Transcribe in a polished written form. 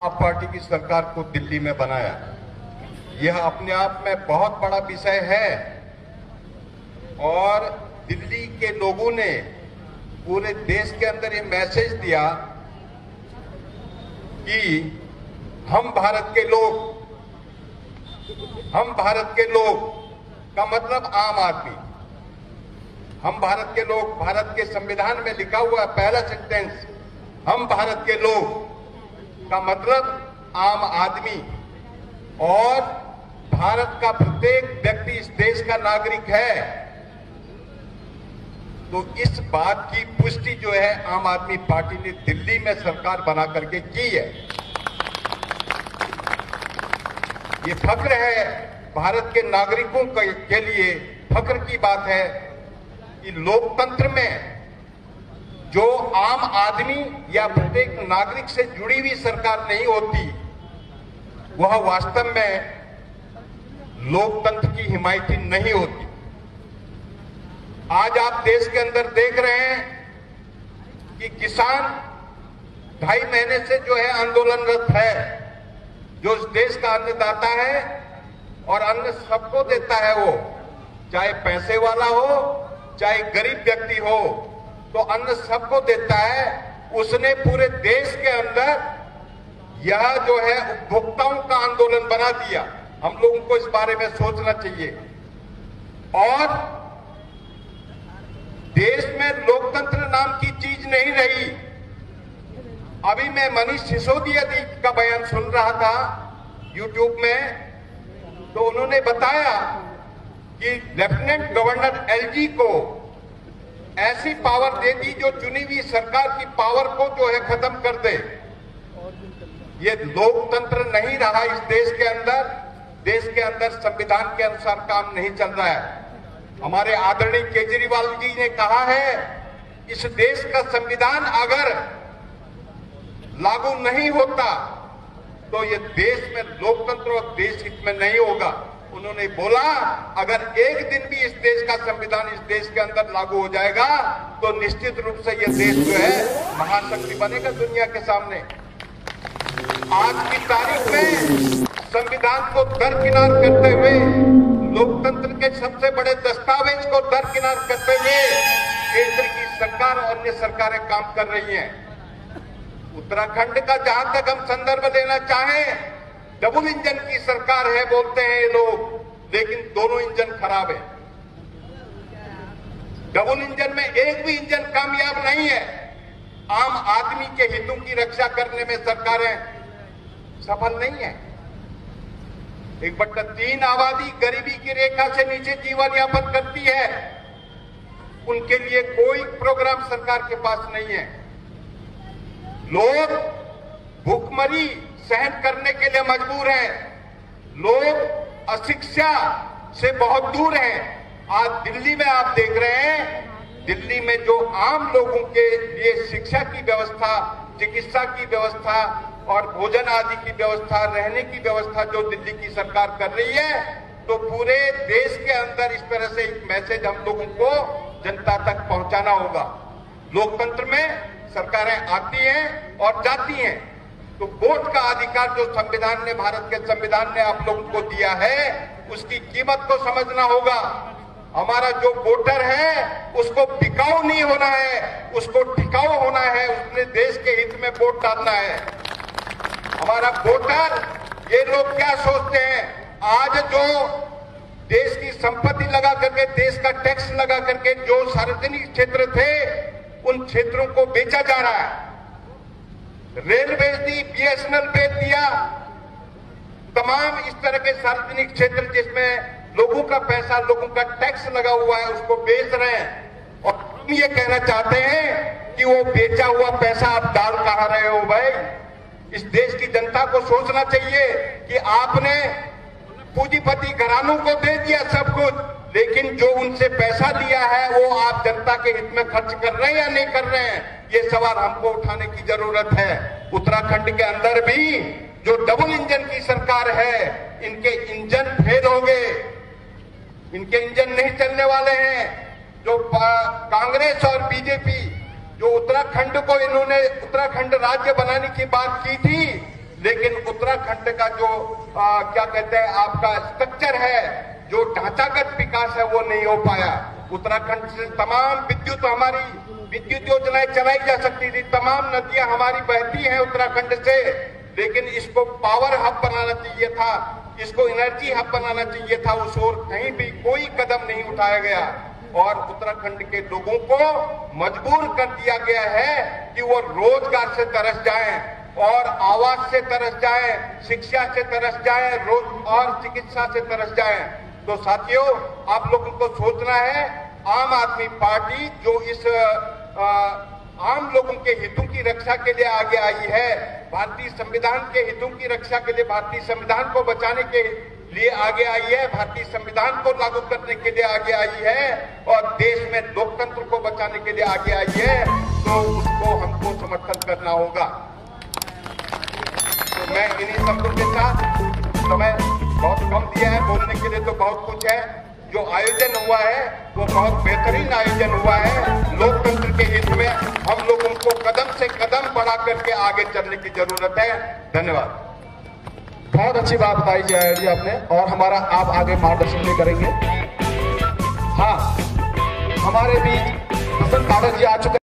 आप पार्टी की सरकार को दिल्ली में बनाया, यह अपने आप में बहुत बड़ा विषय है और दिल्ली के लोगों ने पूरे देश के अंदर ये मैसेज दिया कि हम भारत के लोग का मतलब आम आदमी। हम भारत के लोग, भारत के संविधान में लिखा हुआ पहला सेंटेंस, हम भारत के लोग का मतलब आम आदमी, और भारत का प्रत्येक व्यक्ति इस देश का नागरिक है। तो इस बात की पुष्टि जो है आम आदमी पार्टी ने दिल्ली में सरकार बना करके की है। ये फख्र है, भारत के नागरिकों के लिए फख्र की बात है कि लोकतंत्र में जो आम आदमी या प्रत्येक नागरिक से जुड़ी हुई सरकार नहीं होती, वह वास्तव में लोकतंत्र की हिमायती नहीं होती। आज आप देश के अंदर देख रहे हैं कि किसान 2.5 महीने से जो है आंदोलनरत है, जो इस देश का अन्नदाता है और अन्न सबको देता है, वो चाहे पैसे वाला हो चाहे गरीब व्यक्ति हो, तो अन्न सबको देता है। उसने पूरे देश के अंदर यह जो है उपभोक्ताओं का आंदोलन बना दिया। हम लोगों को इस बारे में सोचना चाहिए। और देश में लोकतंत्र नाम की चीज नहीं रही। अभी मैं मनीष सिसोदिया जी का बयान सुन रहा था यूट्यूब में, तो उन्होंने बताया कि लेफ्टिनेंट गवर्नर एलजी को ऐसी पावर दे दी जो चुनी हुई सरकार की पावर को जो है खत्म कर दे। ये लोकतंत्र नहीं रहा इस देश के अंदर। देश के अंदर संविधान के अनुसार काम नहीं चल रहा है। हमारे आदरणीय केजरीवाल जी ने कहा है, इस देश का संविधान अगर लागू नहीं होता तो ये देश में लोकतंत्र और देश हित में नहीं होगा। उन्होंने बोला, अगर एक दिन भी इस देश का संविधान इस देश के अंदर लागू हो जाएगा तो निश्चित रूप से यह देश जो है महाशक्ति बनेगा दुनिया के सामने। आज की तारीख में संविधान को दरकिनार करते हुए, लोकतंत्र के सबसे बड़े दस्तावेज को दरकिनार करते हुए केंद्र की सरकार और अन्य सरकारें काम कर रही हैं। उत्तराखंड का जहां तक हम संदर्भ लेना चाहें, डबल इंजन की सरकार है बोलते हैं ये लोग, लेकिन दोनों इंजन खराब है। डबल इंजन में एक भी इंजन कामयाब नहीं है। आम आदमी के हितों की रक्षा करने में सरकारें सफल नहीं है। 1/3 आबादी गरीबी की रेखा से नीचे जीवन यापन करती है। उनके लिए कोई प्रोग्राम सरकार के पास नहीं है। लोग भूखमरी सहन करने के लिए मजबूर हैं। लोग अशिक्षा से बहुत दूर हैं। आज दिल्ली में आप देख रहे हैं, दिल्ली में जो आम लोगों के लिए शिक्षा की व्यवस्था, चिकित्सा की व्यवस्था और भोजन आदि की व्यवस्था, रहने की व्यवस्था जो दिल्ली की सरकार कर रही है, तो पूरे देश के अंदर इस तरह से एक मैसेज हम लोगों को जनता तक पहुंचाना होगा। लोकतंत्र में सरकारें आती हैं और जाती हैं, तो वोट का अधिकार जो संविधान ने, भारत के संविधान ने आप लोगों को दिया है, उसकी कीमत को समझना होगा। हमारा जो वोटर है उसको बिकाऊ नहीं होना है, उसको टिकाऊ होना है। उसने देश के हित में वोट डालना है। हमारा वोटर, ये लोग क्या सोचते हैं, आज जो देश की संपत्ति लगा करके, देश का टैक्स लगा करके जो सार्वजनिक क्षेत्र थे, उन क्षेत्रों को बेचा जा रहा है। रेल बेच दी, बीएसएनएल बेच दिया, तमाम इस तरह के सार्वजनिक क्षेत्र जिसमें लोगों का पैसा, लोगों का टैक्स लगा हुआ है, उसको बेच रहे हैं। और हम ये कहना चाहते हैं कि वो बेचा हुआ पैसा आप डाल कहां रहे हो भाई? इस देश की जनता को सोचना चाहिए कि आपने पूंजीपति घरानों को दे दिया सब कुछ, लेकिन जो उनसे पैसा लिया है वो आप जनता के हित में खर्च कर रहे हैं या नहीं कर रहे हैं? ये सवाल हमको उठाने की जरूरत है। उत्तराखंड के अंदर भी जो डबल इंजन की सरकार है, इनके इंजन फेल हो गए, इनके इंजन नहीं चलने वाले हैं। जो कांग्रेस और बीजेपी जो उत्तराखंड को इन्होंने उत्तराखंड राज्य बनाने की बात की थी, लेकिन उत्तराखंड का जो क्या कहते हैं आपका स्ट्रक्चर है, जो ढांचागत विकास है, वो नहीं हो पाया। उत्तराखंड से तमाम हमारी विद्युत योजनाएं चलाई जा सकती थी, तमाम नदियां हमारी बहती हैं उत्तराखंड से, लेकिन इसको पावर हब बनाना चाहिए था, इसको एनर्जी हब बनाना चाहिए था। उस ओर कहीं भी कोई कदम नहीं उठाया गया और उत्तराखंड के लोगों को मजबूर कर दिया गया है कि वो रोजगार से तरस जाएं और आवास से तरस जाएं, शिक्षा से तरस जाएं, और चिकित्सा से तरस जाएं। तो साथियों, आप लोगों को सोचना है, आम आदमी पार्टी जो इस आम लोगों के हितों की रक्षा के लिए आगे आई है, भारतीय संविधान के हितों की रक्षा के लिए, भारतीय संविधान को बचाने के लिए आगे आई है, भारतीय संविधान को लागू करने के लिए आगे आई है और देश में लोकतंत्र को बचाने के लिए आगे आई है, तो उसको हमको समर्थन करना होगा। तो मैं इन्हीं शब्दों के साथ, समय बहुत कम दिया है, बोलने के लिए तो बहुत कुछ है। जो आयोजन हुआ है वो बहुत बेहतरीन आयोजन हुआ है। लोकतंत्र के हित में हम लोगों को कदम से कदम बढ़ा करके आगे चलने की जरूरत है। धन्यवाद। बहुत अच्छी बात बताई जी आपने, और हमारा आप आगे मार्गदर्शन भी करेंगे। हाँ, हमारे बीच बसंत पाठक जी आ चुके